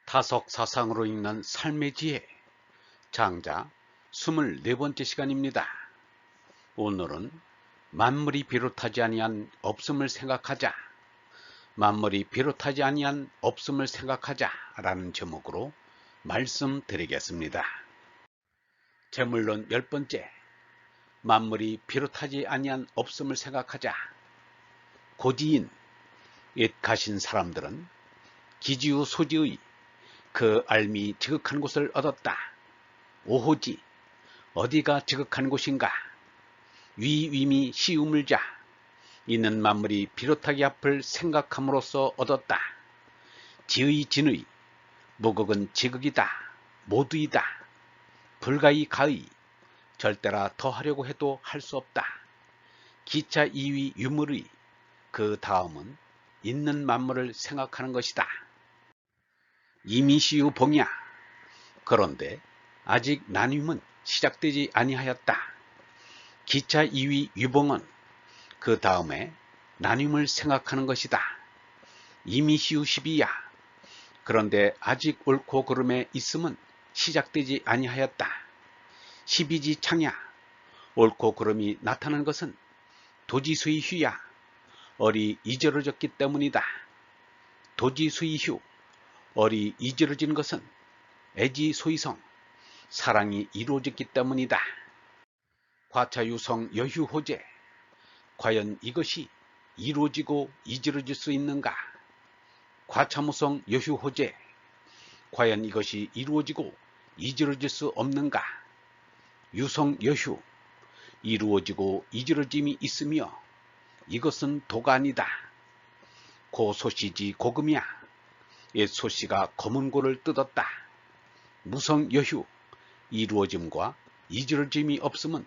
타석사상으로 읽는 삶의 지혜 장자 24번째 시간입니다. 오늘은 만물이 비롯하지 아니한 없음을 생각하자, 만물이 비롯하지 아니한 없음을 생각하자 라는 제목으로 말씀드리겠습니다. 제물론 10번째, 만물이 비롯하지 아니한 없음을 생각하자. 고지인, 옛 가신 사람들은 기지우 소지의 그 알미 지극한 곳을 얻었다. 오호지, 어디가 지극한 곳인가? 위위미 시우물자, 이는 만물이 비롯하기 앞을 생각함으로써 얻었다. 지의 진의, 무극은 지극이다, 모두이다. 불가의 가의, 절대라 더하려고 해도 할 수 없다. 기차 이위 유물의, 그 다음은 있는 만물을 생각하는 것이다. 이미시유 봉야, 그런데 아직 나눔은 시작되지 아니하였다. 기차 2위 유봉은 그 다음에 나눔을 생각하는 것이다. 이미시유 12야, 그런데 아직 옳고 그름에 있음은 시작되지 아니하였다. 12지 창야, 옳고 그름이 나타난 것은 도지수의 휴야, 얼이 이저러졌기 때문이다. 도지수의 휴, 얼이 이저러진 것은 애지소이성, 사랑이 이루어졌기 때문이다. 과차유성 여휴호재, 과연 이것이 이루어지고 이저러질 수 있는가? 과차무성 여휴호재, 과연 이것이 이루어지고 이저러질 수 없는가? 유성 여휴, 이루어지고 이저러짐이 있으며 이것은 도가 아니다. 고소시지 고금이야, 옛 소씨가 검은 고를 뜯었다. 무성 여휴, 이루어짐과 이저러짐이 없음은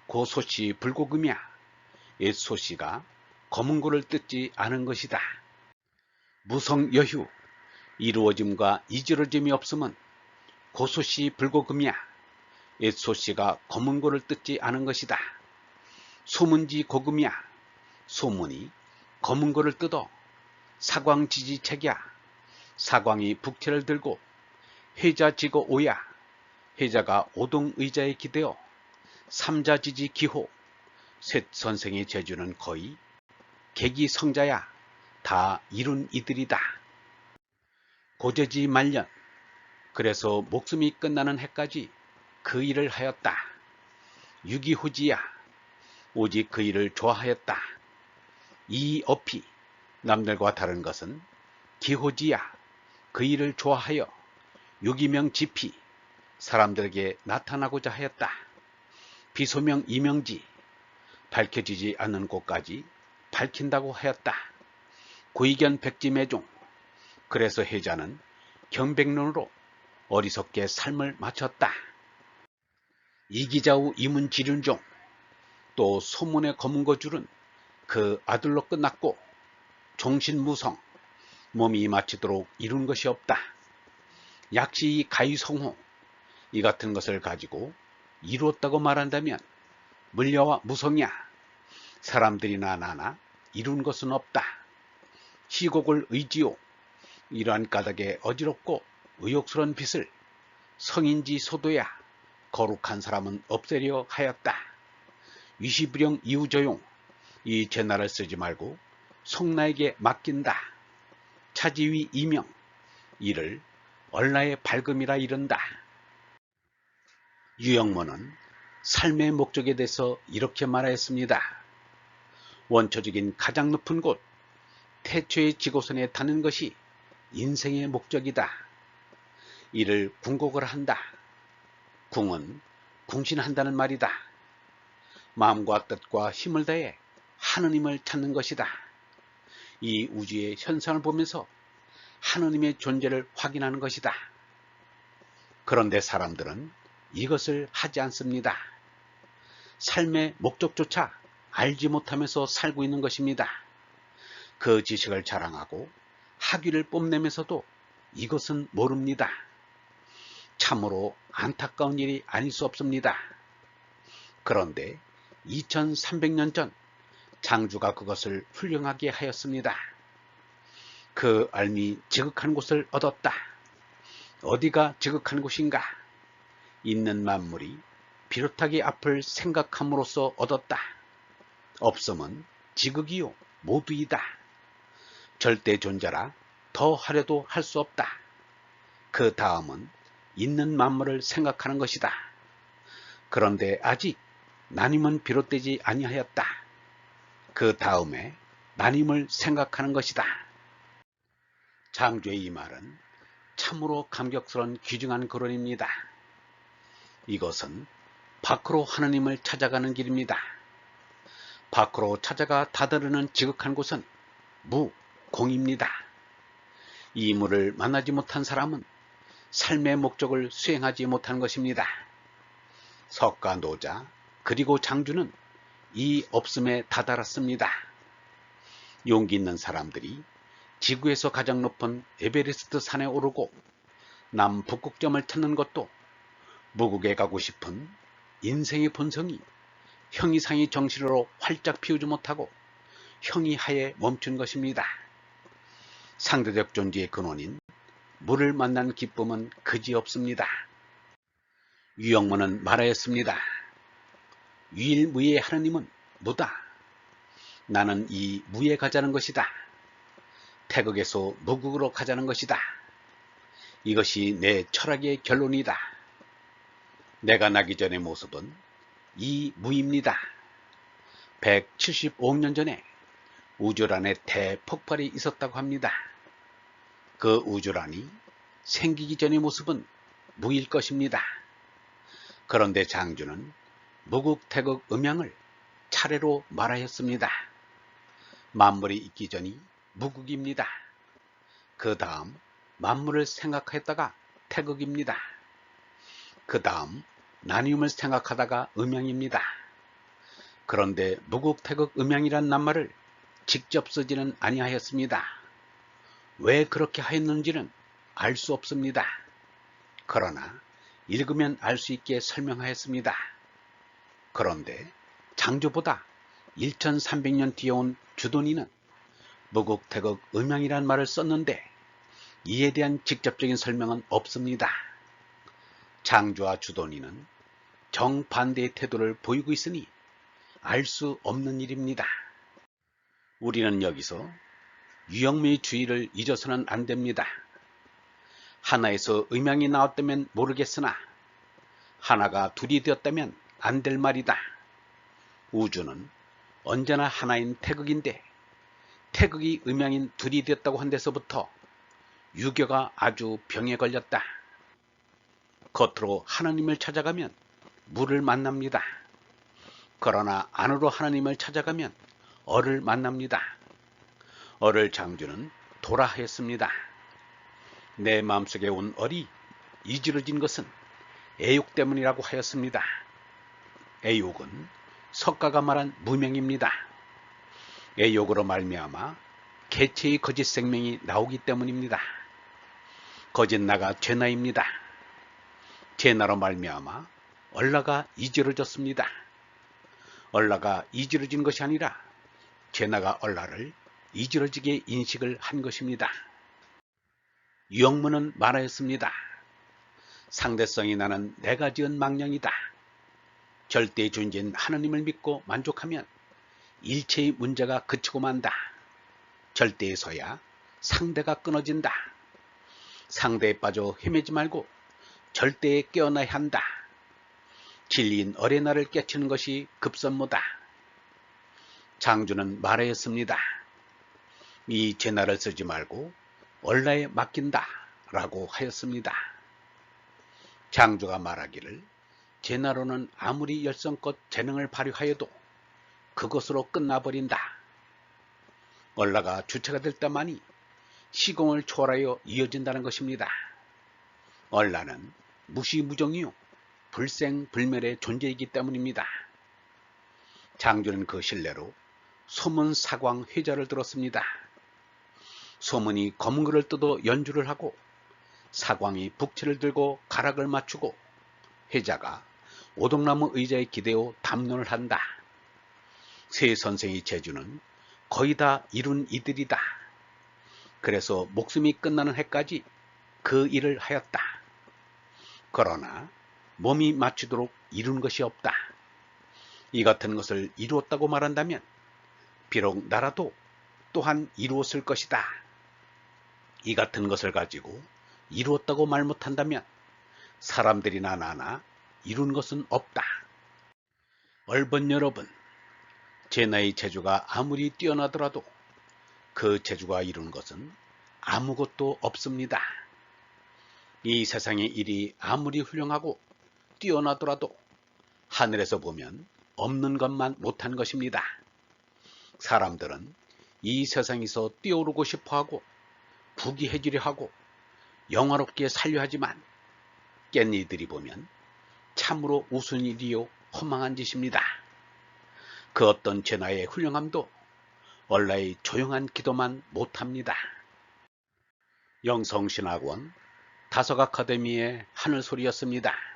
고소씨 불고금이야, 옛 소씨가 검은 고를 뜯지 않은 것이다. 무성 여휴, 이루어짐과 이저러짐이 없음은 고소씨 불고금이야, 옛 소씨가 검은 고를 뜯지 않은 것이다. 소문지 고금이야, 소문이 검은 고를 뜯어. 사광지지책이야, 사광이 북채를 들고. 회자지거 오야, 회자가 오동의자에 기대어. 삼자지지 기호, 셋 선생의 재주는 거의 계기성자야, 다 이룬 이들이다. 고재지 말년, 그래서 목숨이 끝나는 해까지 그 일을 하였다. 유기후지야, 오직 그 일을 좋아하였다. 이어피, 남들과 다른 것은 기호지야, 그 일을 좋아하여. 유기명 지피, 사람들에게 나타나고자 하였다. 비소명 이명지, 밝혀지지 않는 곳까지 밝힌다고 하였다. 고의견 백지매종, 그래서 해자는 경백론으로 어리석게 삶을 마쳤다. 이기자우 이문지륜종, 또 소문의 검은 거줄은 그 아들로 끝났고. 종신무성, 몸이 마치도록 이룬 것이 없다. 약시 가위성호, 이 같은 것을 가지고 이루었다고 말한다면 물려와 무성이야, 사람들이나 나나 이룬 것은 없다. 시곡을 의지요, 이러한 까닭에 어지럽고 의욕스러운 빛을 성인지 소도야, 거룩한 사람은 없애려 하였다. 위시불영 이우저용, 이 제나를 쓰지 말고 송나에게 맡긴다. 차지위 이명, 이를 얼라의 밝음이라 이른다. 유영모는 삶의 목적에 대해서 이렇게 말하였습니다. 원초적인 가장 높은 곳, 태초의 지고선에 타는 것이 인생의 목적이다. 이를 궁곡을 한다. 궁은 궁신한다는 말이다. 마음과 뜻과 힘을 다해 하느님을 찾는 것이다. 이 우주의 현상을 보면서 하느님의 존재를 확인하는 것이다. 그런데 사람들은 이것을 하지 않습니다. 삶의 목적조차 알지 못하면서 살고 있는 것입니다. 그 지식을 자랑하고 학위를 뽐내면서도 이것은 모릅니다. 참으로 안타까운 일이 아닐 수 없습니다. 그런데 2300년 전 장주가 그것을 훌륭하게 하였습니다. 그 알미 지극한 곳을 얻었다. 어디가 지극한 곳인가? 있는 만물이 비롯하기 앞을 생각함으로써 얻었다. 없음은 지극이요 모두이다. 절대 존재라 더 하려도 할 수 없다. 그 다음은 있는 만물을 생각하는 것이다. 그런데 아직 나님은 비롯되지 아니하였다. 그 다음에 나님을 생각하는 것이다. 장조의 이 말은 참으로 감격스러운 귀중한 거론입니다. 이것은 밖으로 하느님을 찾아가는 길입니다. 밖으로 찾아가 다다르는 지극한 곳은 무, 공입니다. 이 무를 만나지 못한 사람은 삶의 목적을 수행하지 못한 것입니다. 석가 노자 그리고 장주는 이 없음에 다다랐습니다. 용기 있는 사람들이 지구에서 가장 높은 에베레스트 산에 오르고 남북극점을 찾는 것도 무국에 가고 싶은 인생의 본성이 형이상의 정신으로 활짝 피우지 못하고 형이하에 멈춘 것입니다. 상대적 존재의 근원인 무를 만난 기쁨은 그지없습니다. 유영문은 말하였습니다. 유일무이의 하느님은 무다. 나는 이 무에 가자는 것이다. 태극에서 무국으로 가자는 것이다. 이것이 내 철학의 결론이다. 내가 나기 전의 모습은 이 무입니다. 175억 년 전에 우주란에 대폭발이 있었다고 합니다. 그 우주란이 생기기 전의 모습은 무일 것입니다. 그런데 장주는 무국, 태극, 음양을 차례로 말하였습니다. 만물이 있기 전이 무국입니다. 그 다음 만물을 생각했다가 태극입니다. 그 다음 나님을 생각하다가 음양입니다. 그런데 무국, 태극, 음양이란 낱말을 직접 쓰지는 아니하였습니다. 왜 그렇게 하였는지는 알 수 없습니다. 그러나 읽으면 알 수 있게 설명하였습니다. 그런데 장조보다 1300년 뒤에 온 주돈이는 무국, 태극, 음양이란 말을 썼는데 이에 대한 직접적인 설명은 없습니다. 장조와 주돈이는 정반대의 태도를 보이고 있으니 알 수 없는 일입니다. 우리는 여기서 유영무의 주의를 잊어서는 안 됩니다. 하나에서 음양이 나왔다면 모르겠으나 하나가 둘이 되었다면 안 될 말이다. 우주는 언제나 하나인 태극인데 태극이 음양인 둘이 되었다고 한 데서부터 유교가 아주 병에 걸렸다. 겉으로 하나님을 찾아가면 무를 만납니다. 그러나 안으로 하나님을 찾아가면 어를 만납니다. 어를 장주는 도라하였습니다. 내 마음속에 온 얼이 이지러진 것은 애욕 때문이라고 하였습니다. 애욕은 석가가 말한 무명입니다. 애욕으로 말미암아 개체의 거짓 생명이 나오기 때문입니다. 거짓나가 죄나입니다. 죄나로 말미암아 얼라가 이지러졌습니다. 얼라가 이지러진 것이 아니라 죄나가 얼라를 이지러지게 인식을 한 것입니다. 유영문은 말하였습니다. 상대성이 나는 내가 지은 망령이다. 절대 존재인 하느님을 믿고 만족하면 일체의 문제가 그치고 만다. 절대에서야 상대가 끊어진다. 상대에 빠져 헤매지 말고 절대에 깨어나야 한다. 진리인 어레 나를 깨치는 것이 급선무다. 장주는 말하였습니다. 이 죄나를 쓰지 말고 얼라에 맡긴다 라고 하였습니다. 장주가 말하기를 죄나로는 아무리 열성껏 재능을 발휘하여도 그것으로 끝나버린다. 얼라가 주체가 될 때만이 시공을 초월하여 이어진다는 것입니다. 얼라는 무시무정이요 불생불멸의 존재이기 때문입니다. 장주는 그 신뢰로 소문 사광 회자를 들었습니다. 소문이 검은 글을 뜯어 연주를 하고 사광이 북채를 들고 가락을 맞추고 회자가 오동나무 의자에 기대어 담론을 한다. 세 선생의 재주는 거의 다 이룬 이들이다. 그래서 목숨이 끝나는 해까지 그 일을 하였다. 그러나 몸이 맞추도록 이룬 것이 없다. 이 같은 것을 이루었다고 말한다면 비록 나라도 또한 이루었을 것이다. 이 같은 것을 가지고 이루었다고 말 못한다면 사람들이나 나나 이룬 것은 없다. 얼번 여러분, 제 나이 재주가 아무리 뛰어나더라도 그 재주가 이룬 것은 아무것도 없습니다. 이 세상의 일이 아무리 훌륭하고 뛰어나더라도 하늘에서 보면 없는 것만 못한 것입니다. 사람들은 이 세상에서 뛰어오르고 싶어하고 부귀해지려 하고 영화롭게 살려 하지만 깻잎들이 보면 참으로 우스운 일이요 허망한 짓입니다. 그 어떤 제나의 훌륭함도 얼라의 조용한 기도만 못합니다. 영성신학원 다석 아카데미의 하늘소리였습니다.